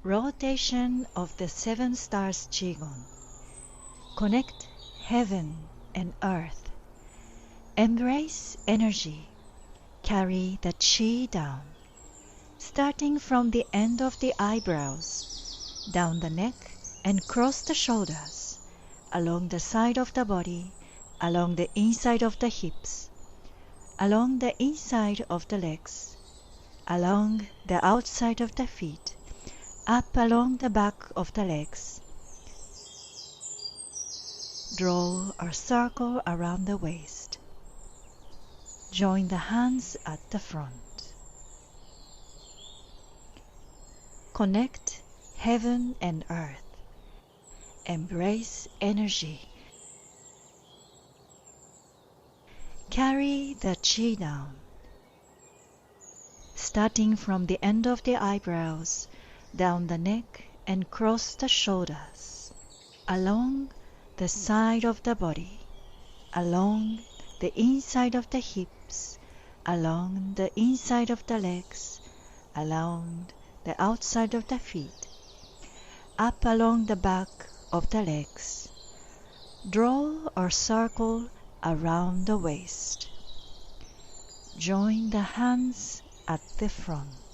Rotation of the Seven Stars Qigong. Connect heaven and earth. Embrace energy. Carry the Qi down. Starting from the end of the eyebrows, down the neck and cross the shoulders, along the side of the body, along the inside of the hips, along the inside of the legs, along the outside of the feet, up along the back of the legs. Draw a circle around the waist. Join the hands at the front. Connect heaven and earth. Embrace energy. Carry the Qi down. Starting from the end of the eyebrows, down the neck and cross the shoulders, along the side of the body, along the inside of the hips, along the inside of the legs, along the outside of the feet, up along the back of the legs. Draw a circle around the waist. Join the hands at the front.